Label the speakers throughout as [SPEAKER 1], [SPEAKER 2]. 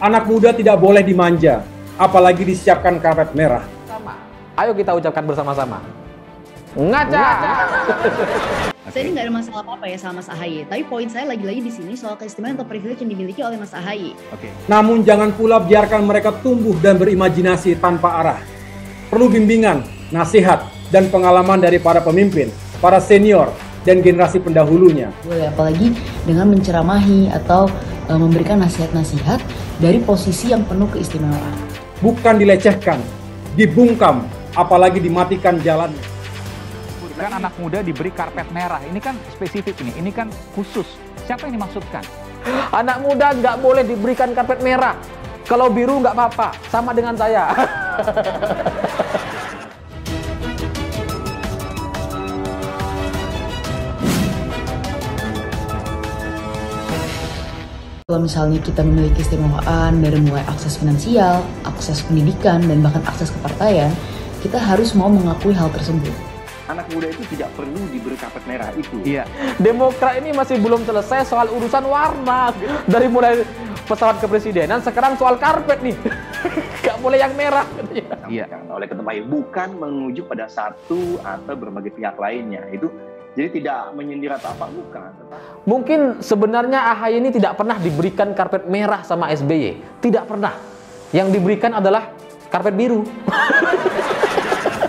[SPEAKER 1] Anak muda tidak boleh dimanja, apalagi disiapkan karpet merah.
[SPEAKER 2] Sama. Ayo kita ucapkan bersama-sama. Ngaca.
[SPEAKER 3] Saya ini nggak ada masalah apa-apa ya sama Mas AHY, tapi poin saya lagi-lagi di sini soal keistimewaan atau privilege yang dimiliki oleh Mas AHY.
[SPEAKER 1] Namun jangan pula biarkan mereka tumbuh dan berimajinasi tanpa arah. Perlu bimbingan, nasihat, dan pengalaman dari para pemimpin, para senior, dan generasi pendahulunya.
[SPEAKER 3] Boleh, apalagi dengan menceramahi atau memberikan nasihat-nasihat dari posisi yang penuh keistimewaan.
[SPEAKER 1] Bukan dilecehkan, dibungkam, apalagi dimatikan jalannya.
[SPEAKER 4] Kan anak muda diberi karpet merah, ini kan spesifik ini kan khusus. Siapa yang dimaksudkan?
[SPEAKER 2] Anak muda nggak boleh diberikan karpet merah. Kalau biru nggak apa-apa, sama dengan saya.
[SPEAKER 3] Kalau misalnya kita memiliki keistimewaan dari mulai akses finansial, akses pendidikan, dan bahkan akses kepartaian, kita harus mau mengakui hal tersebut.
[SPEAKER 5] Anak muda itu tidak perlu diberi karpet merah itu.
[SPEAKER 4] Iya.
[SPEAKER 2] Demokrat ini masih belum selesai soal urusan warna. Dari mulai pesawat kepresidenan, sekarang soal karpet nih. Gak boleh yang merah.
[SPEAKER 5] Iya. Oleh Ketum AHY bukan menuju pada satu atau berbagai pihak lainnya. Itu jadi tidak menyindir atau apa, bukan.
[SPEAKER 2] Mungkin sebenarnya AHY ini tidak pernah diberikan karpet merah sama SBY. Tidak pernah. Yang diberikan adalah karpet biru.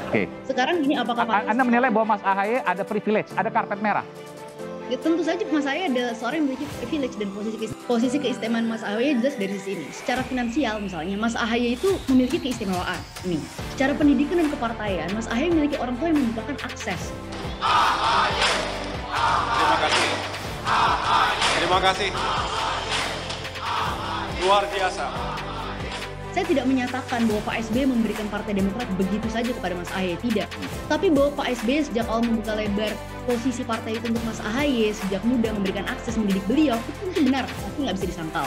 [SPEAKER 4] Oke.
[SPEAKER 3] Sekarang gini, apakah
[SPEAKER 4] Anda menilai bahwa Mas AHY ada privilege, ada karpet merah?
[SPEAKER 3] Ya, tentu saja Mas AHY adalah seorang yang memiliki privilege dan posisi keistimewaan Mas AHY jelas dari sisi ini. Secara finansial misalnya, Mas AHY itu memiliki keistimewaan. Nih, secara pendidikan dan kepartaian, Mas AHY memiliki orang tua yang membukakan akses.
[SPEAKER 6] Terima kasih. Terima kasih. Luar biasa.
[SPEAKER 3] Saya tidak menyatakan bahwa Pak SBY memberikan Partai Demokrat begitu saja kepada Mas AHY, tidak. Tapi bahwa Pak SBY sejak awal membuka lebar posisi partai itu untuk Mas AHY, sejak muda memberikan akses mendidik beliau, itu tentu benar, tapi nggak bisa disangkal.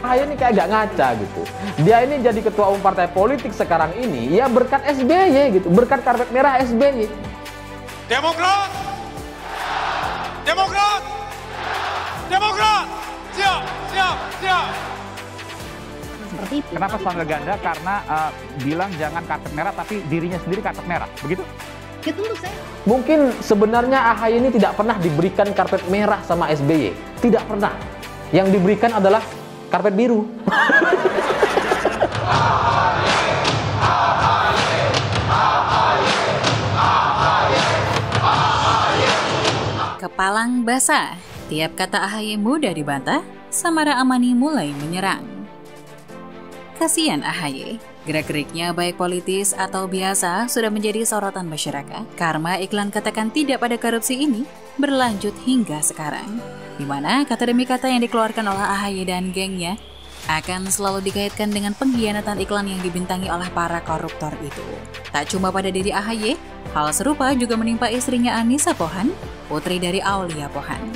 [SPEAKER 2] AHY ini kayak agak ngaca gitu. Dia ini jadi ketua umum partai politik sekarang ini, ya berkat SBY gitu, berkat karpet merah SBY.
[SPEAKER 6] Demokrat! Demokrat! Demokrat! Siap! Siap! Siap!
[SPEAKER 3] Seperti itu.
[SPEAKER 4] Kenapa Sangga Ganda? Karena bilang jangan karpet merah, tapi dirinya sendiri karpet merah, begitu?
[SPEAKER 3] Ya tentu saya.
[SPEAKER 2] Mungkin sebenarnya AHY ini tidak pernah diberikan karpet merah sama SBY. Tidak pernah. Yang diberikan adalah karpet biru.
[SPEAKER 7] Kepalang basah. Tiap kata AHY mudah dibantah, Samara Amani mulai menyerang. Kasihan AHY, gerak-geriknya baik politis atau biasa sudah menjadi sorotan masyarakat karena iklan katakan tidak pada korupsi ini berlanjut hingga sekarang, di mana kata demi kata yang dikeluarkan oleh AHY dan gengnya akan selalu dikaitkan dengan pengkhianatan iklan yang dibintangi oleh para koruptor itu. Tak cuma pada diri AHY, hal serupa juga menimpa istrinya Anissa Pohan, putri dari Aulia Pohan.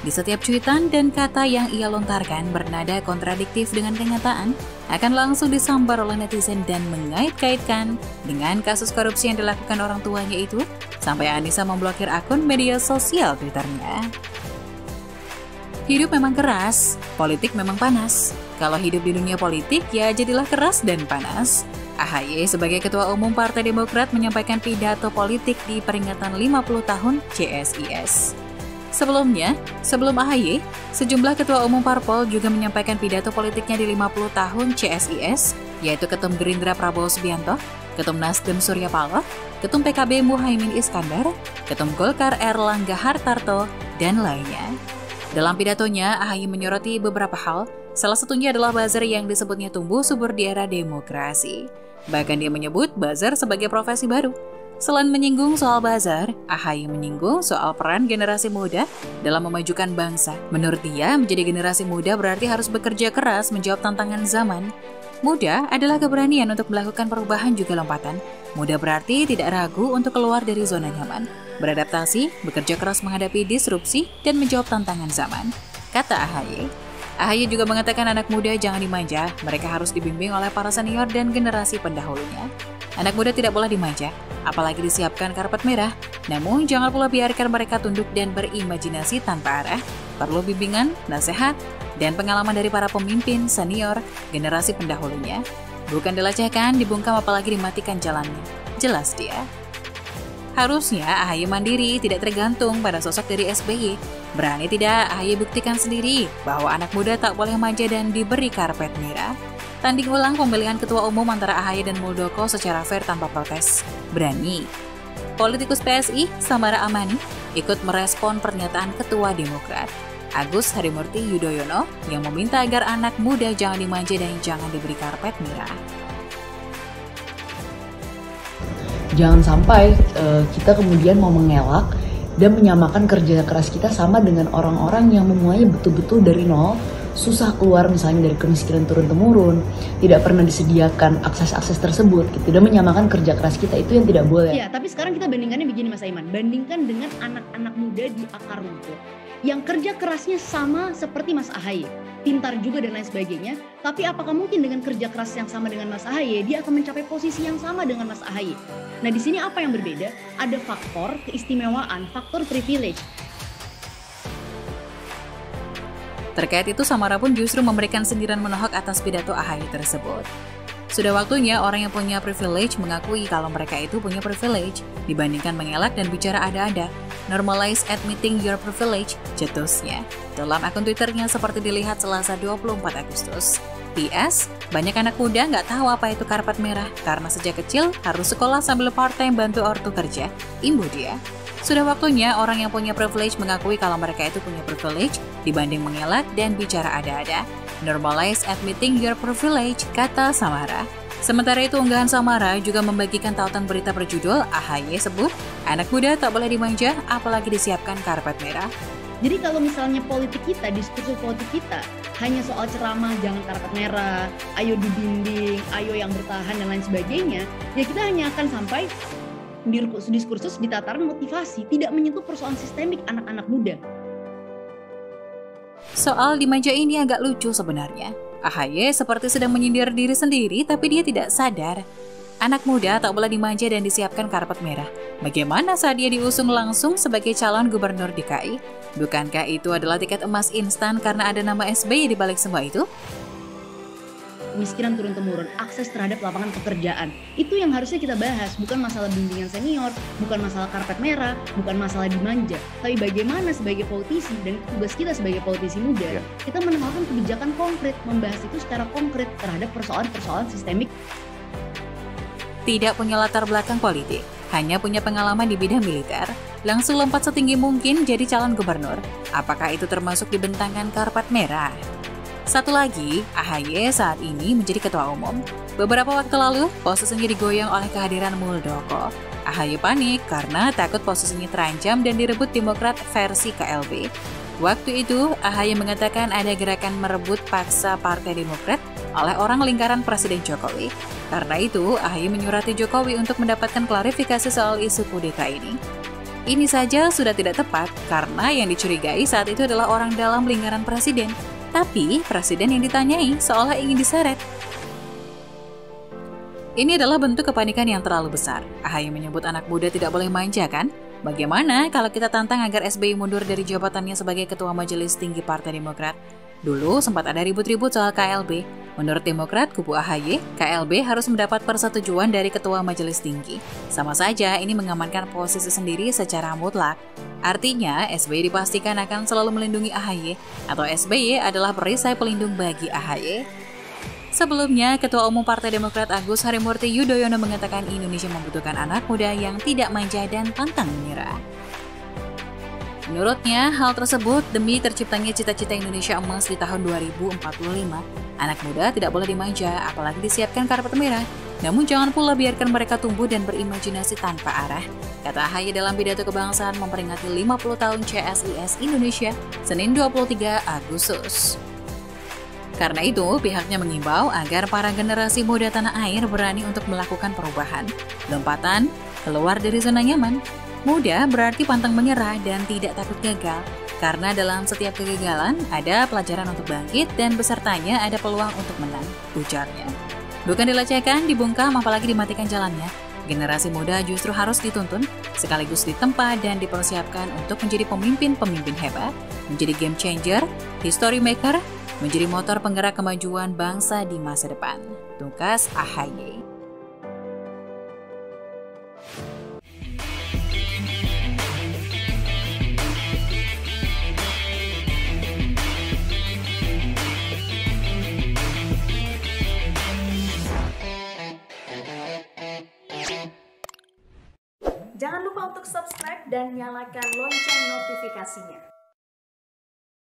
[SPEAKER 7] Di setiap cuitan dan kata yang ia lontarkan bernada kontradiktif dengan kenyataan, akan langsung disambar oleh netizen dan mengait-kaitkan dengan kasus korupsi yang dilakukan orang tuanya itu, sampai Anissa memblokir akun media sosial Twitternya. Hidup memang keras, politik memang panas. Kalau hidup di dunia politik, ya jadilah keras dan panas. AHY sebagai Ketua Umum Partai Demokrat menyampaikan pidato politik di peringatan 50 tahun CSIS. Sebelumnya, sebelum AHY, sejumlah ketua umum parpol juga menyampaikan pidato politiknya di 50 tahun CSIS, yaitu Ketum Gerindra Prabowo Subianto, Ketum Nasdem Surya Paloh, Ketum PKB Muhaimin Iskandar, Ketum Golkar Erlangga Hartarto, dan lainnya. Dalam pidatonya, AHY menyoroti beberapa hal, salah satunya adalah buzzer yang disebutnya tumbuh subur di era demokrasi. Bahkan dia menyebut buzzer sebagai profesi baru. Selain menyinggung soal buzzer, AHY menyinggung soal peran generasi muda dalam memajukan bangsa. Menurut dia, menjadi generasi muda berarti harus bekerja keras menjawab tantangan zaman. Muda adalah keberanian untuk melakukan perubahan juga lompatan. Muda berarti tidak ragu untuk keluar dari zona nyaman, beradaptasi, bekerja keras menghadapi disrupsi, dan menjawab tantangan zaman, kata AHY. AHY juga mengatakan anak muda jangan dimanja, mereka harus dibimbing oleh para senior dan generasi pendahulunya. Anak muda tidak boleh dimanja, apalagi disiapkan karpet merah. Namun jangan pula biarkan mereka tunduk dan berimajinasi tanpa arah. Perlu bimbingan, nasihat, dan pengalaman dari para pemimpin senior generasi pendahulunya. Bukan dilecehkan, dibungkam apalagi dimatikan jalannya. Jelas dia. Harusnya AHY mandiri, tidak tergantung pada sosok dari SBY. Berani tidak AHY buktikan sendiri bahwa anak muda tak boleh manja dan diberi karpet merah. Tanding ulang pemilihan ketua umum antara AHY dan Muldoko secara fair tanpa protes. Berani. Politikus PSI, Samara Amani, ikut merespon pernyataan Ketua Demokrat, Agus Harimurti Yudhoyono, yang meminta agar anak muda jangan dimanja dan jangan diberi karpet merah.
[SPEAKER 8] Jangan sampai kita kemudian mau mengelak dan menyamakan kerja keras kita sama dengan orang-orang yang memulainya betul-betul dari nol, susah keluar misalnya dari kemiskinan turun-temurun, tidak pernah disediakan akses-akses tersebut gitu, dan menyamakan kerja keras kita, itu yang tidak boleh.
[SPEAKER 3] Ya, tapi sekarang kita bandingkannya begini Mas Aiman, bandingkan dengan anak-anak muda di akar rumput yang kerja kerasnya sama seperti Mas AHY, pintar juga dan lain sebagainya, tapi apakah mungkin dengan kerja keras yang sama dengan Mas AHY dia akan mencapai posisi yang sama dengan Mas AHY? Nah, di sini apa yang berbeda? Ada faktor keistimewaan, faktor privilege.
[SPEAKER 7] Terkait itu, Samara pun justru memberikan sindiran menohok atas pidato AHY tersebut. Sudah waktunya orang yang punya privilege mengakui kalau mereka itu punya privilege, dibandingkan mengelak dan bicara ada-ada. Normalize admitting your privilege, cetusnya. Dalam akun Twitternya seperti dilihat Selasa 24 Agustus. PS, banyak anak muda nggak tahu apa itu karpet merah, karena sejak kecil harus sekolah sambil part-time bantu ortu kerja. Imbu dia. Sudah waktunya orang yang punya privilege mengakui kalau mereka itu punya privilege dibanding mengelak dan bicara ada-ada. Normalize admitting your privilege, kata Samara. Sementara itu, unggahan Samara juga membagikan tautan berita berjudul AHY sebut, anak muda tak boleh dimanja apalagi disiapkan karpet merah.
[SPEAKER 3] Jadi kalau misalnya politik kita, diskursus politik kita hanya soal ceramah, jangan karpet merah, ayo dibimbing, ayo yang bertahan dan lain sebagainya, ya kita hanya akan sampai diskursus di tataran motivasi, tidak menyentuh persoalan sistemik anak-anak muda.
[SPEAKER 7] Soal dimanja ini agak lucu sebenarnya. AHY seperti sedang menyindir diri sendiri, tapi dia tidak sadar. Anak muda tak boleh dimanja dan disiapkan karpet merah. Bagaimana saat dia diusung langsung sebagai calon gubernur DKI? Bukankah itu adalah tiket emas instan karena ada nama SBY di balik semua itu?
[SPEAKER 3] Kemiskinan turun-temurun, akses terhadap lapangan pekerjaan, itu yang harusnya kita bahas, bukan masalah bimbingan senior, bukan masalah karpet merah, bukan masalah dimanja, tapi bagaimana sebagai politisi dan tugas kita sebagai politisi muda, kita menawarkan kebijakan konkret, membahas itu secara konkret terhadap persoalan-persoalan sistemik.
[SPEAKER 7] Tidak punya latar belakang politik, hanya punya pengalaman di bidang militer, langsung lompat setinggi mungkin jadi calon gubernur. Apakah itu termasuk di bentangan karpet merah? Satu lagi, AHY saat ini menjadi ketua umum. Beberapa waktu lalu, posisinya digoyang oleh kehadiran Muldoko. AHY panik karena takut posisinya terancam dan direbut Demokrat versi KLB. Waktu itu, AHY mengatakan ada gerakan merebut paksa Partai Demokrat oleh orang lingkaran Presiden Jokowi. Karena itu, AHY menyurati Jokowi untuk mendapatkan klarifikasi soal isu kudeta ini. Ini saja sudah tidak tepat karena yang dicurigai saat itu adalah orang dalam lingkaran Presiden. Tapi presiden yang ditanyai seolah ingin diseret. Ini adalah bentuk kepanikan yang terlalu besar. AHY menyebut anak muda tidak boleh manja kan? Bagaimana kalau kita tantang agar SBY mundur dari jabatannya sebagai Ketua Majelis Tinggi Partai Demokrat? Dulu sempat ada ribut-ribut soal KLB. Menurut Demokrat, kubu AHY, KLB harus mendapat persetujuan dari Ketua Majelis Tinggi. Sama saja ini mengamankan posisi sendiri secara mutlak. Artinya, SBY dipastikan akan selalu melindungi AHY, atau SBY adalah perisai pelindung bagi AHY. Sebelumnya, Ketua Umum Partai Demokrat Agus Harimurti Yudhoyono mengatakan Indonesia membutuhkan anak muda yang tidak manja dan pantang menyerah. Menurutnya, hal tersebut demi terciptanya cita-cita Indonesia emas di tahun 2045. Anak muda tidak boleh dimanja, apalagi disiapkan karpet merah. Namun jangan pula biarkan mereka tumbuh dan berimajinasi tanpa arah. Kata AHY dalam pidato kebangsaan memperingati 50 tahun CSIS Indonesia, Senin 23 Agustus. Karena itu, pihaknya mengimbau agar para generasi muda tanah air berani untuk melakukan perubahan, lompatan, keluar dari zona nyaman. Muda berarti pantang menyerah dan tidak takut gagal, karena dalam setiap kegagalan ada pelajaran untuk bangkit dan besertanya ada peluang untuk menang, ujarnya. Bukan dilecehkan, dibungkam, apalagi dimatikan jalannya. Generasi muda justru harus dituntun, sekaligus ditempa dan dipersiapkan untuk menjadi pemimpin-pemimpin hebat, menjadi game changer, history maker, menjadi motor penggerak kemajuan bangsa di masa depan. Tugas AHY.
[SPEAKER 9] Jangan lupa untuk subscribe dan nyalakan lonceng notifikasinya.